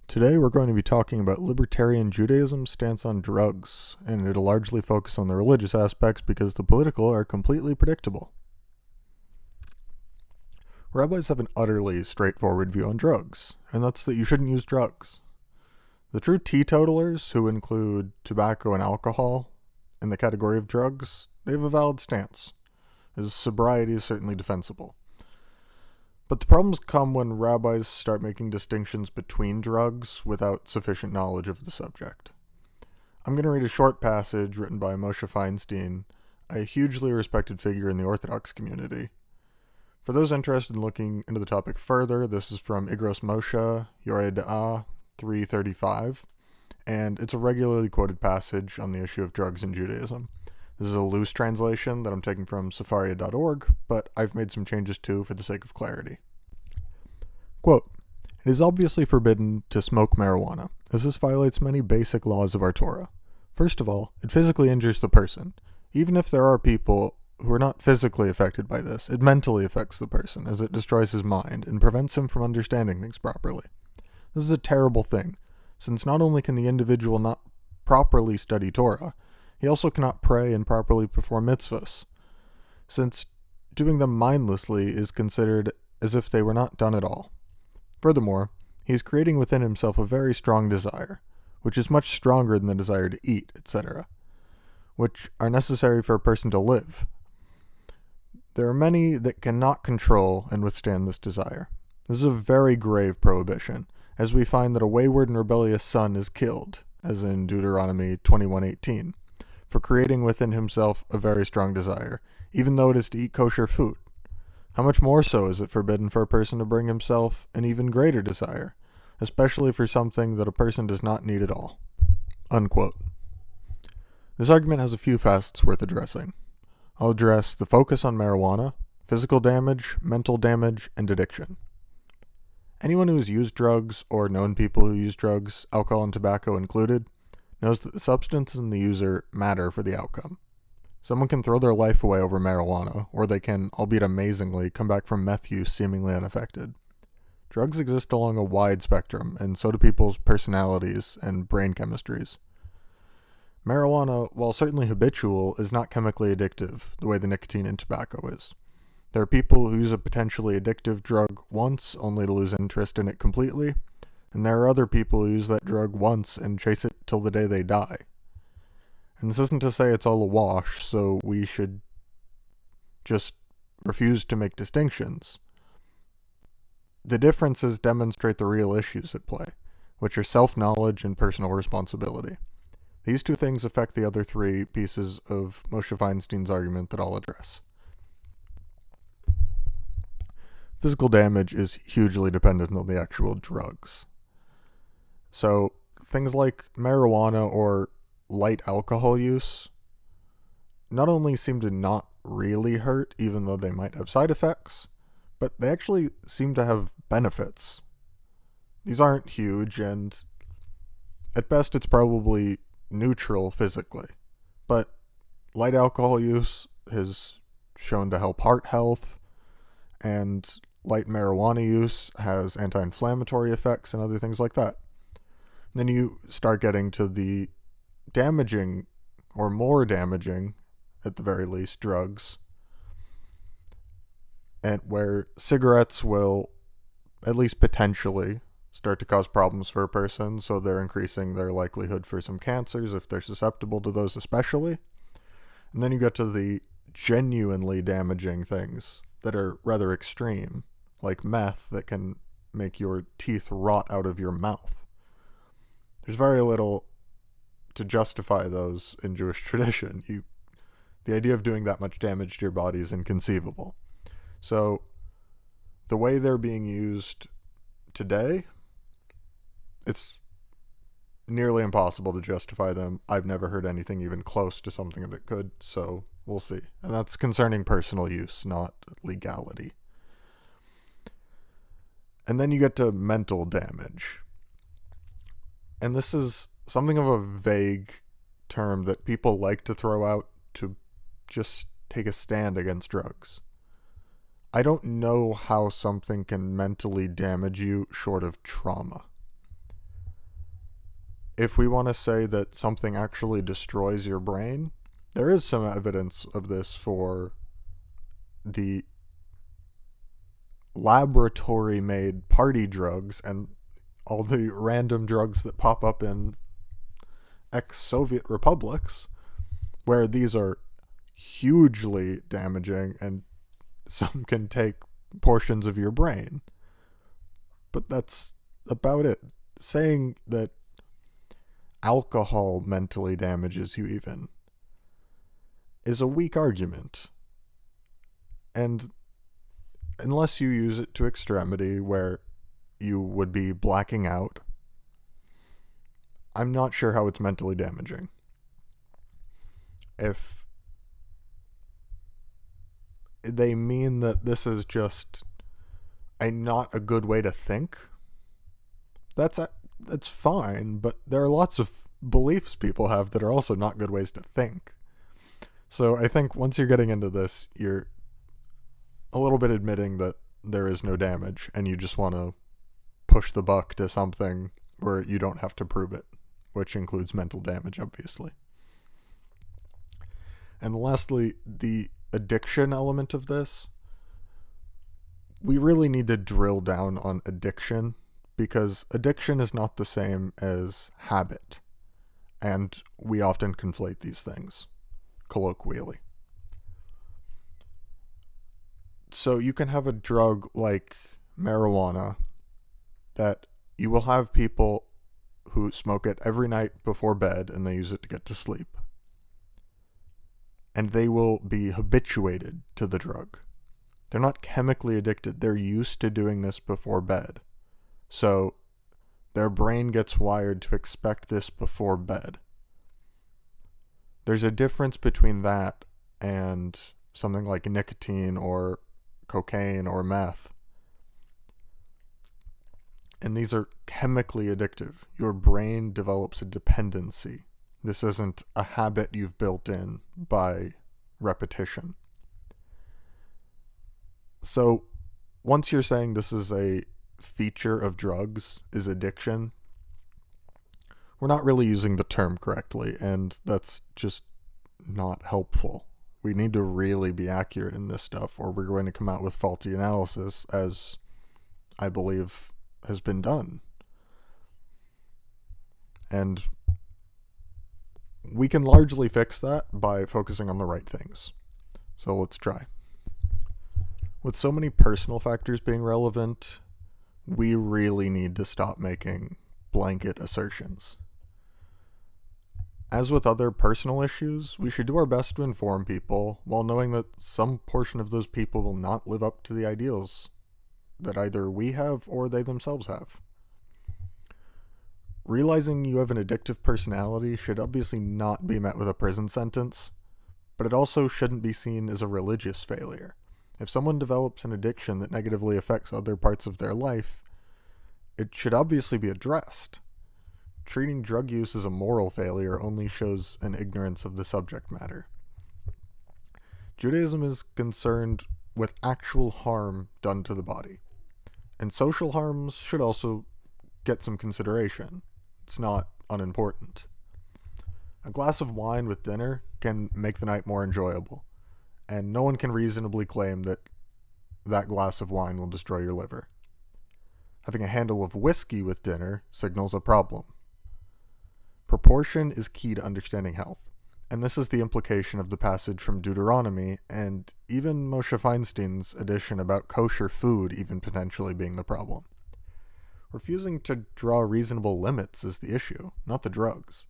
Today we're going to be talking about Libertarian Judaism's stance on drugs, and it'll largely focus on the religious aspects because the political are completely predictable. Rabbis have an utterly straightforward view on drugs, and that's that you shouldn't use drugs. The true teetotalers, who include tobacco and alcohol in the category of drugs, they have a valid stance, as sobriety is certainly defensible. But the problems come when rabbis start making distinctions between drugs without sufficient knowledge of the subject. I'm going to read a short passage written by Moshe Feinstein, a hugely respected figure in the Orthodox community. For those interested in looking into the topic further, this is from Igros Moshe, Yoreh Da'ah 335, and it's a regularly quoted passage on the issue of drugs in Judaism. This is a loose translation that I'm taking from Sefaria.org, but I've made some changes too for the sake of clarity. Quote, "It is obviously forbidden to smoke marijuana, as this violates many basic laws of our Torah. First of all, it physically injures the person. Even if there are people who are not physically affected by this, it mentally affects the person, as it destroys his mind and prevents him from understanding things properly. This is a terrible thing, since not only can the individual not properly study Torah, he also cannot pray and properly perform mitzvahs, since doing them mindlessly is considered as if they were not done at all. Furthermore, he is creating within himself a very strong desire, which is much stronger than the desire to eat, etc., which are necessary for a person to live. There are many that cannot control and withstand this desire. This is a very grave prohibition, as we find that a wayward and rebellious son is killed, as in Deuteronomy 21:18, for creating within himself a very strong desire, even though it is to eat kosher food. How much more so is it forbidden for a person to bring himself an even greater desire, especially for something that a person does not need at all?" Unquote. This argument has a few facets worth addressing. I'll address the focus on marijuana, physical damage, mental damage, and addiction. Anyone who has used drugs, or known people who use drugs, alcohol and tobacco included, knows that the substance and the user matter for the outcome. Someone can throw their life away over marijuana, or they can, albeit amazingly, come back from meth use seemingly unaffected. Drugs exist along a wide spectrum, and so do people's personalities and brain chemistries. Marijuana, while certainly habitual, is not chemically addictive, the way the nicotine in tobacco is. There are people who use a potentially addictive drug once, only to lose interest in it completely, and there are other people who use that drug once and chase it till the day they die. And this isn't to say it's all a wash, so we should just refuse to make distinctions. The differences demonstrate the real issues at play, which are self-knowledge and personal responsibility. These two things affect the other three pieces of Moshe Feinstein's argument that I'll address. Physical damage is hugely dependent on the actual drugs. So, things like marijuana or light alcohol use not only seem to not really hurt, even though they might have side effects, but they actually seem to have benefits. These aren't huge, and at best it's probably neutral physically, but light alcohol use has shown to help heart health, and light marijuana use has anti-inflammatory effects and other things like that. Then you start getting to the damaging, or more damaging, at the very least, drugs, and where cigarettes will, at least potentially, start to cause problems for a person, so they're increasing their likelihood for some cancers if they're susceptible to those especially. And then you get to the genuinely damaging things that are rather extreme, like meth that can make your teeth rot out of your mouth. There's very little to justify those in Jewish tradition. The idea of doing that much damage to your body is inconceivable. So, the way they're being used today, it's nearly impossible to justify them. I've never heard anything even close to something that could, so we'll see. And that's concerning personal use, not legality. And then you get to mental damage. And this is something of a vague term that people like to throw out to just take a stand against drugs. I don't know how something can mentally damage you short of trauma. if we want to say that something actually destroys your brain, there is some evidence of this for the laboratory-made party drugs and all the random drugs that pop up in ex-Soviet republics, where these are hugely damaging and some can take portions of your brain. But that's about it. Saying that alcohol mentally damages you even is a weak argument. And unless you use it to extremity where you would be blacking out, I'm not sure how it's mentally damaging. If they mean that this is just not a good way to think, that's fine, but there are lots of beliefs people have that are also not good ways to think. So I think once you're getting into this, you're a little bit admitting that there is no damage, and you just want to push the buck to something where you don't have to prove it, which includes mental damage, obviously. And lastly, the addiction element of this. We really need to drill down on addiction, because addiction is not the same as habit, and we often conflate these things, colloquially. So you can have a drug like marijuana that you will have people who smoke it every night before bed and they use it to get to sleep. And they will be habituated to the drug. They're not chemically addicted. They're used to doing this before bed. So their brain gets wired to expect this before bed. There's a difference between that and something like nicotine or cocaine or meth. And these are chemically addictive. Your brain develops a dependency. This isn't a habit you've built in by repetition. So once you're saying this is a feature of drugs, is addiction, we're not really using the term correctly, and that's just not helpful. We need to really be accurate in this stuff, or we're going to come out with faulty analysis, as I believe has been done. And we can largely fix that by focusing on the right things. So let's try. With so many personal factors being relevant, we really need to stop making blanket assertions. As with other personal issues, we should do our best to inform people while knowing that some portion of those people will not live up to the ideals that either we have or they themselves have. Realizing you have an addictive personality should obviously not be met with a prison sentence, but it also shouldn't be seen as a religious failure. If someone develops an addiction that negatively affects other parts of their life, it should obviously be addressed. Treating drug use as a moral failure only shows an ignorance of the subject matter. Judaism is concerned with actual harm done to the body, and social harms should also get some consideration. It's not unimportant. A glass of wine with dinner can make the night more enjoyable, and no one can reasonably claim that that glass of wine will destroy your liver. Having a handle of whiskey with dinner signals a problem. Proportion is key to understanding health, and this is the implication of the passage from Deuteronomy, and even Moshe Feinstein's edition about kosher food even potentially being the problem. Refusing to draw reasonable limits is the issue, not the drugs.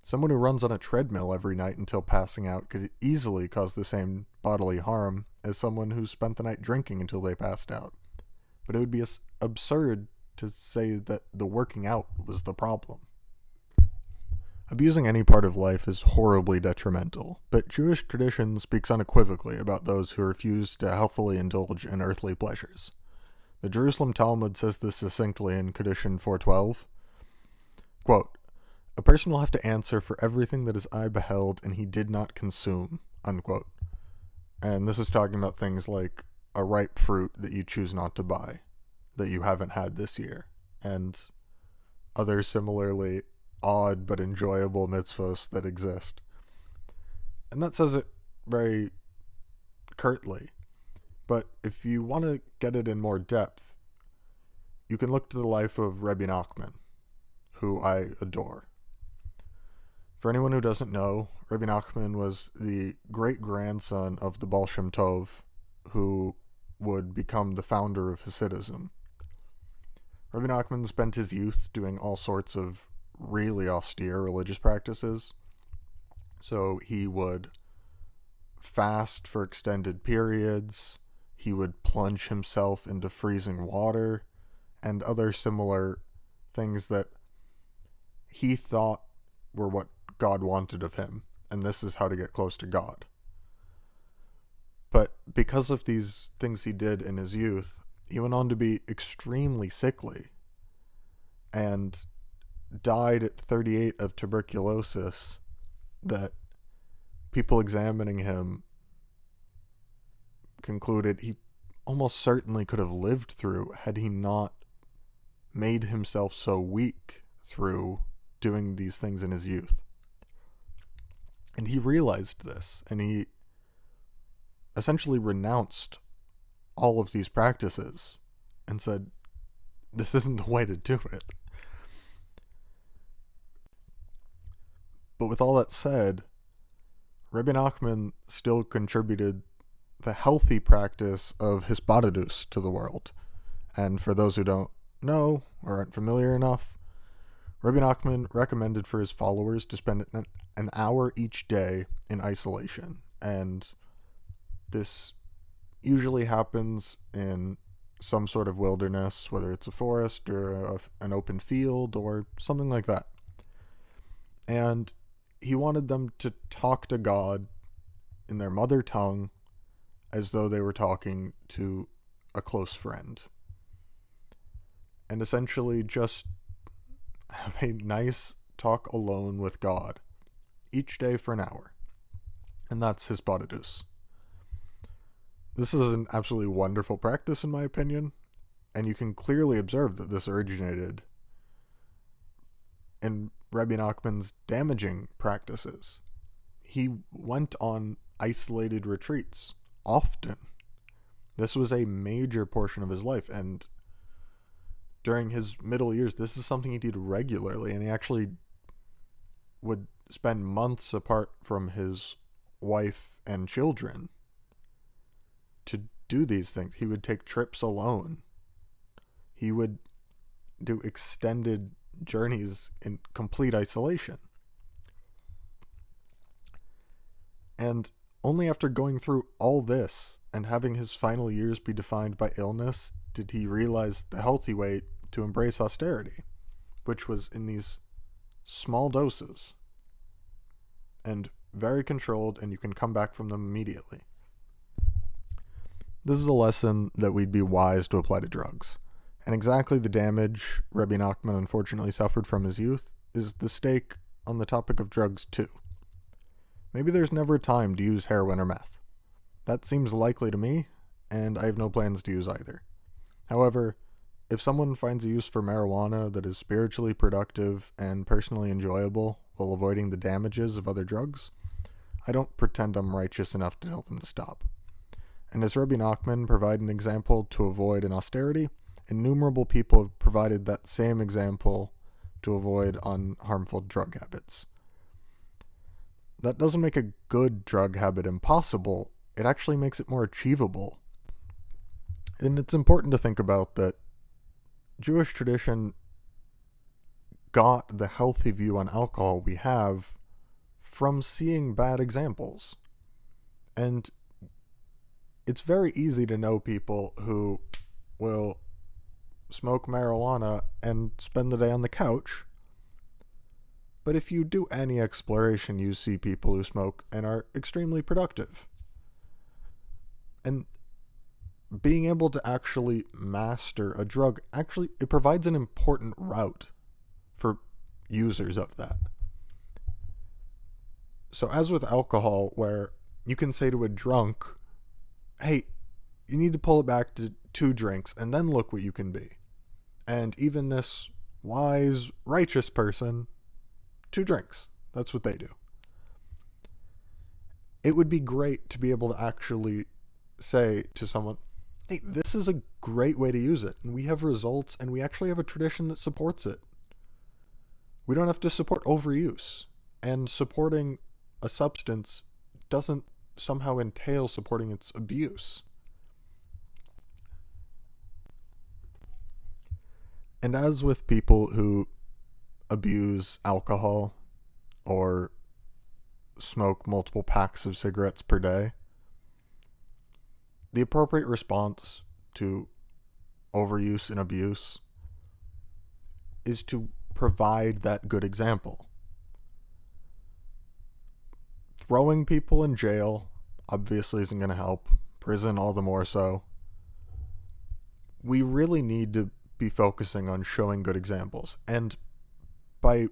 Someone who runs on a treadmill every night until passing out could easily cause the same bodily harm as someone who spent the night drinking until they passed out. But it would be absurd to say that the working out was the problem. Abusing any part of life is horribly detrimental, but Jewish tradition speaks unequivocally about those who refuse to healthfully indulge in earthly pleasures. The Jerusalem Talmud says this succinctly in Kedushin 4:12. Quote, "A person will have to answer for everything that his eye beheld and he did not consume," unquote. And this is talking about things like a ripe fruit that you choose not to buy, that you haven't had this year, and other similarly odd but enjoyable mitzvahs that exist. And that says it very curtly. But if you want to get it in more depth, you can look to the life of Rebbe Nachman, who I adore. For anyone who doesn't know, Rebbe Nachman was the great-grandson of the Baal Shem Tov, who would become the founder of Hasidism. Rebbe Nachman spent his youth doing all sorts of really austere religious practices. So he would fast for extended periods, he would plunge himself into freezing water, and other similar things that he thought were what God wanted of him, and this is how to get close to God. But because of these things he did in his youth, he went on to be extremely sickly and died at 38 of tuberculosis that people examining him concluded he almost certainly could have lived through had he not made himself so weak through doing these things in his youth. And he realized this, and he essentially renounced all of these practices and said, this isn't the way to do it. But with all that said, Rebbe Nachman still contributed the healthy practice of hisbodedus to the world. And for those who don't know or aren't familiar enough, Rebbe Nachman recommended for his followers to spend an hour each day in isolation. And this usually happens in some sort of wilderness, whether it's a forest or an open field or something like that. And he wanted them to talk to God in their mother tongue as though they were talking to a close friend. And essentially just have a nice talk alone with God each day for an hour. And that's hisbodedus. This is an absolutely wonderful practice in my opinion, and you can clearly observe that this originated in Rebbe Nachman's damaging practices. He went on isolated retreats often. This was a major portion of his life, and during his middle years, this is something he did regularly, and he actually would spend months apart from his wife and children to do these things. He would take trips alone. He would do extended journeys in complete isolation. And only after going through all this and having his final years be defined by illness did he realize the healthy way to embrace austerity, which was in these small doses and very controlled, and you can come back from them immediately. This is a lesson that we'd be wise to apply to drugs. And exactly the damage Rebbe Nachman unfortunately suffered from his youth is the stake on the topic of drugs too. Maybe there's never time to use heroin or meth. That seems likely to me, and I have no plans to use either. However, if someone finds a use for marijuana that is spiritually productive and personally enjoyable while avoiding the damages of other drugs, I don't pretend I'm righteous enough to tell them to stop. And as Rebbe Nachman provided an example to avoid an austerity, innumerable people have provided that same example to avoid harmful drug habits. That doesn't make a good drug habit impossible, it actually makes it more achievable. And it's important to think about that Jewish tradition got the healthy view on alcohol we have from seeing bad examples. And it's very easy to know people who will smoke marijuana and spend the day on the couch. But if you do any exploration, you see people who smoke and are extremely productive. And being able to actually master a drug, it provides an important route for users of that. So as with alcohol, where you can say to a drunk, hey, you need to pull it back to 2 drinks and then look what you can be. And even this wise, righteous person 2 drinks. That's what they do. It would be great to be able to actually say to someone, hey, this is a great way to use it, and we have results, and we actually have a tradition that supports it. We don't have to support overuse, and supporting a substance doesn't somehow entail supporting its abuse. And as with people who abuse alcohol or smoke multiple packs of cigarettes per day, the appropriate response to overuse and abuse is to provide that good example. Throwing people in jail obviously isn't going to help. Prison all the more so. We really need to be focusing on showing good examples. And by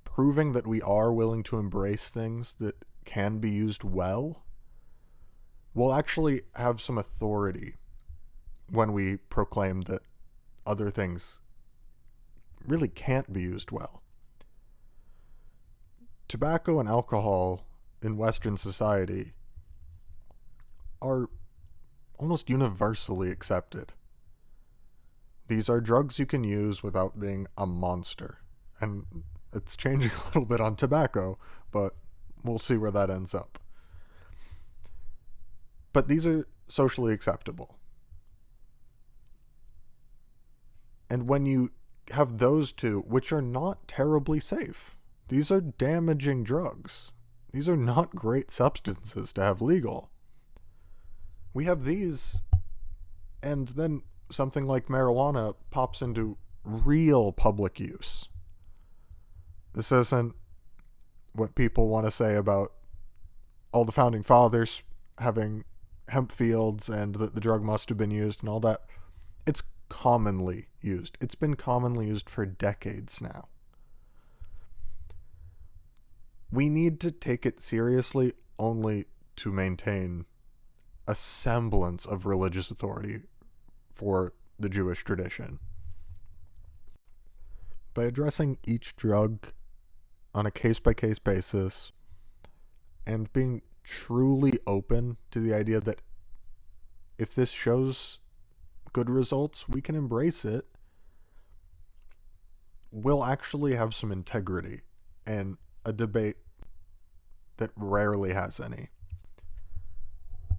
proving that we are willing to embrace things that can be used well, we'll actually have some authority when we proclaim that other things really can't be used well. Tobacco and alcohol in Western society are almost universally accepted. These are drugs you can use without being a monster. And it's changing a little bit on tobacco, but we'll see where that ends up. But these are socially acceptable. And when you have those two, which are not terribly safe, these are damaging drugs. These are not great substances to have legal. We have these, and then something like marijuana pops into real public use. This isn't what people want to say about all the founding fathers having hemp fields and that the drug must have been used and all that. It's commonly used. It's been commonly used for decades now. We need to take it seriously only to maintain a semblance of religious authority for the Jewish tradition. By addressing each drug on a case-by-case basis and being truly open to the idea that if this shows good results, we can embrace it, we'll actually have some integrity and a debate that rarely has any.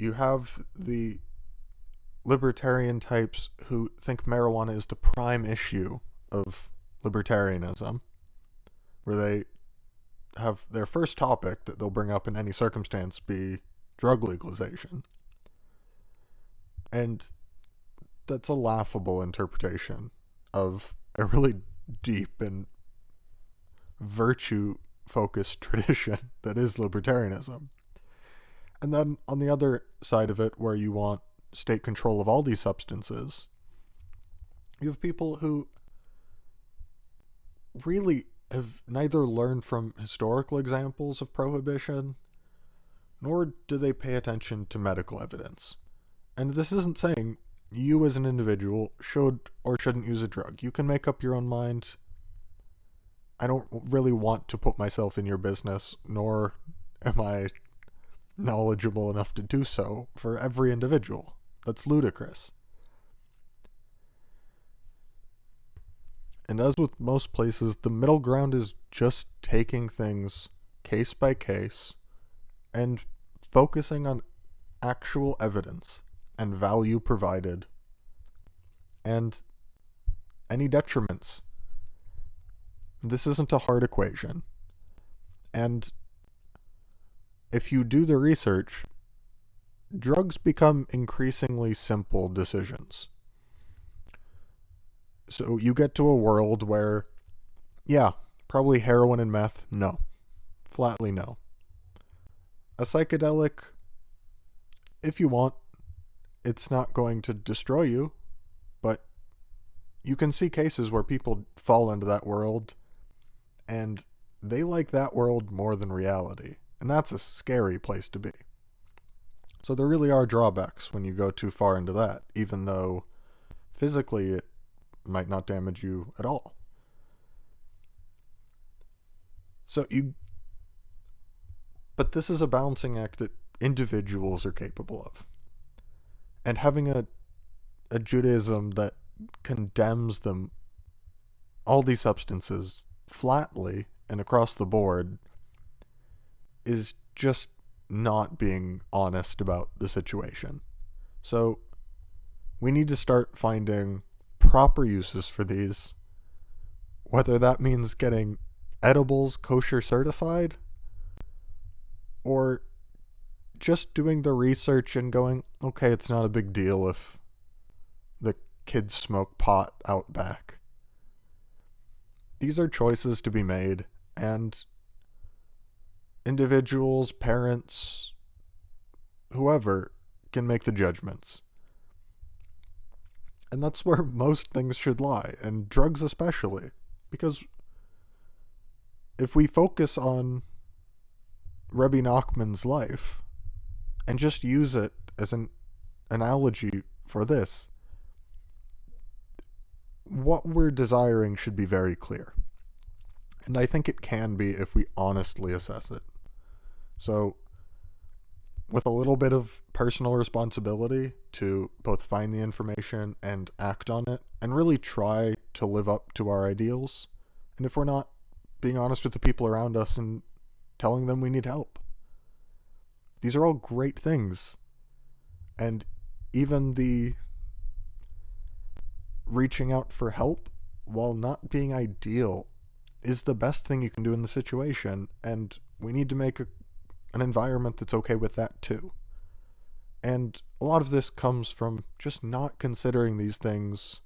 You have the libertarian types who think marijuana is the prime issue of libertarianism, where they have their first topic that they'll bring up in any circumstance be drug legalization. And that's a laughable interpretation of a really deep and virtue-focused tradition that is libertarianism. And then on the other side of it, where you want state control of all these substances, you have people who really have neither learned from historical examples of prohibition, nor do they pay attention to medical evidence. And this isn't saying you as an individual should or shouldn't use a drug. You can make up your own mind. I don't really want to put myself in your business, nor am I knowledgeable enough to do so for every individual. That's ludicrous. And as with most places, the middle ground is just taking things case by case and focusing on actual evidence and value provided and any detriments. This isn't a hard equation. And if you do the research, drugs become increasingly simple decisions. So you get to a world where, yeah, probably heroin and meth, no. Flatly no. A psychedelic, if you want, it's not going to destroy you, but you can see cases where people fall into that world and they like that world more than reality. And that's a scary place to be. So there really are drawbacks when you go too far into that, even though physically it might not damage you at all. So But this is a balancing act that individuals are capable of. And having a Judaism that condemns all these substances flatly and across the board is just not being honest about the situation. So we need to start finding proper uses for these, whether that means getting edibles kosher certified or just doing the research and going, okay, it's not a big deal if the kids smoke pot out back. These are choices to be made, and individuals, parents, whoever can make the judgments. And that's where most things should lie, and drugs especially. Because if we focus on Rebbe Nachman's life and just use it as an analogy for this, what we're desiring should be very clear. And I think it can be if we honestly assess it. So, with a little bit of personal responsibility to both find the information and act on it, and really try to live up to our ideals. And if we're not, being honest with the people around us and telling them we need help. These are all great things. And even the reaching out for help, while not being ideal, is the best thing you can do in the situation. And we need to make an environment that's okay with that too. And a lot of this comes from just not considering these things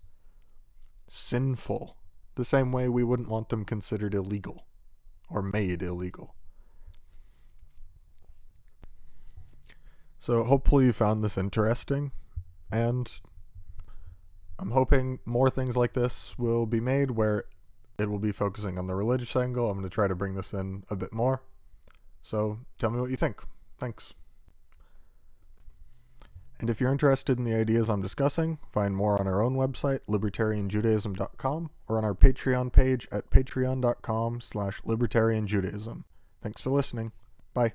sinful, the same way we wouldn't want them considered illegal or made illegal. So hopefully you found this interesting, and I'm hoping more things like this will be made where it will be focusing on the religious angle. I'm going to try to bring this in a bit more. So tell me what you think. Thanks. And if you're interested in the ideas I'm discussing, find more on our own website, libertarianjudaism.com, or on our Patreon page at patreon.com/libertarianjudaism. Thanks for listening. Bye.